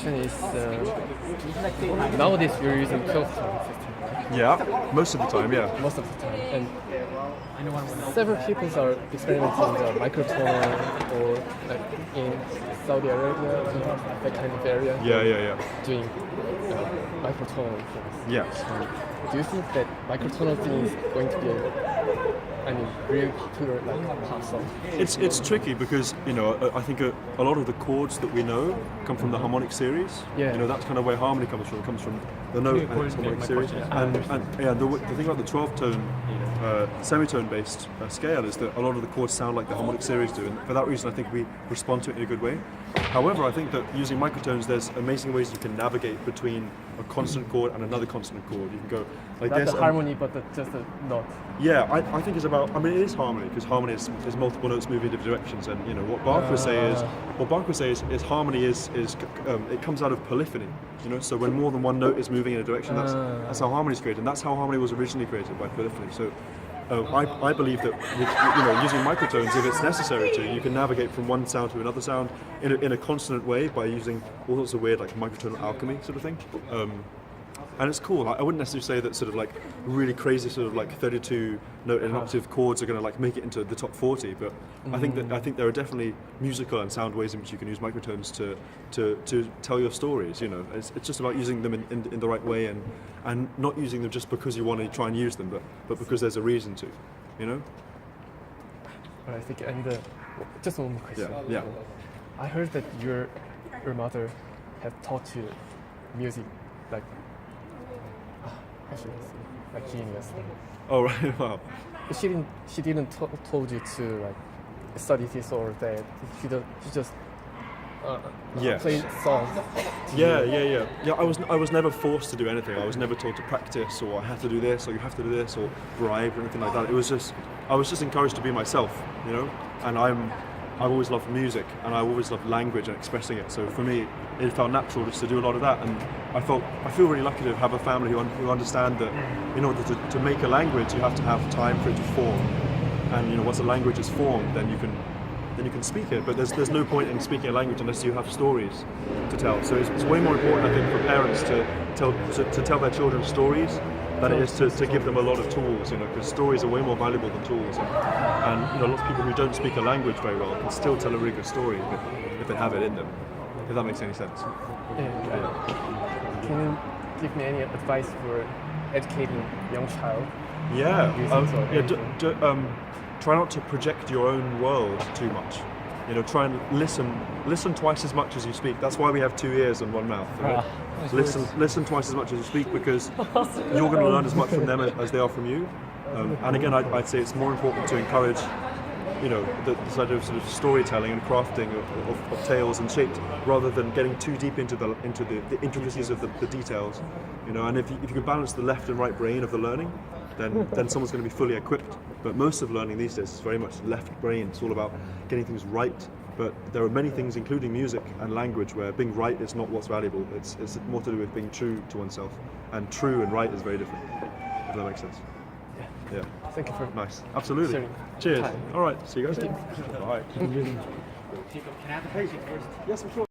Is nowadays we're using 12-tone system, right? Yeah, most of the time, yeah. Most of the time. And several people are experimenting the microtonal or like in Saudi Arabia, that kind of area. Yeah. Doing microtonal things. Yeah. Do you think that microtonal thing is going to be really popular like pop song? It's tricky because I think a lot of the chords that we know come from the harmonic series. Yeah. That's kind of where harmony comes from. It comes from the note and its harmonic series. And the thing about the 12-tone semitone based scale is that a lot of the chords sound like the harmonic series do, and for that reason I think we respond to it in a good way. However, I think that using microtones, there's amazing ways you can navigate between a consonant chord and another consonant chord. You can go like Not this. the harmony, but just a note. Yeah, I think it's about. It is harmony because harmony is multiple notes moving in different directions, and what Bach would say is harmony is it comes out of polyphony. So when more than one note is moving in a direction, that's how harmony is created, and that's how harmony was originally created, by polyphony. So. I believe that using microtones, if it's necessary to, you can navigate from one sound to another sound in a consonant way by using all sorts of weird like microtonal alchemy sort of thing. And it's cool. I wouldn't necessarily say that sort of like really crazy sort of like 32 note and octave chords are going to like make it into the top 40, but I think there are definitely musical and sound ways in which you can use microtones to tell your stories. It's just about using them in the right way and not using them just because you want to try and use them, but because there's a reason to. I think I need just one more question. Yeah. I heard that your mother had taught you music like. Like genius. Oh right, wow. She didn't told you to like study this or that. She just played songs. Yeah. I was never forced to do anything. I was never told to practice or I have to do this or you have to do this or bribed or anything like that. I was just encouraged to be myself, And I've always loved music and I've always loved language and expressing it. So for me, it felt natural just to do a lot of that. And I feel really lucky to have a family who understand that in order to make a language, you have to have time for it to form. And once a language is formed, then you can speak it. But there's no point in speaking a language unless you have stories to tell. So it's way more important, I think, for parents to tell their children stories than it is to give them a lot of tools, because stories are way more valuable than tools. And lots of people who don't speak a language very well can still tell a really good story if they have it in them, if that makes any sense. Can you give me any advice for educating young child? Try not to project your own world too much. Try and listen twice as much as you speak. That's why we have 2 ears and 1 mouth. Listen twice as much as you speak, because you're going to learn as much from them as they are from you. And again, I'd say it's more important to encourage, the sort of storytelling and crafting of tales and shapes, rather than getting too deep into the intricacies of the details. And if you can balance the left and right brain of the learning, then someone's going to be fully equipped. But most of learning these days is very much left brain. It's all about getting things right. But there are many things, including music and language, where being right is not what's valuable. It's more to do with being true to oneself. And true and right is very different, if that makes sense. Yeah. Thank you for nice. Absolutely. sharing. Cheers. Time. All right. See you guys. Bye. Jacob, can I have the picture first? Yes, I'm sure.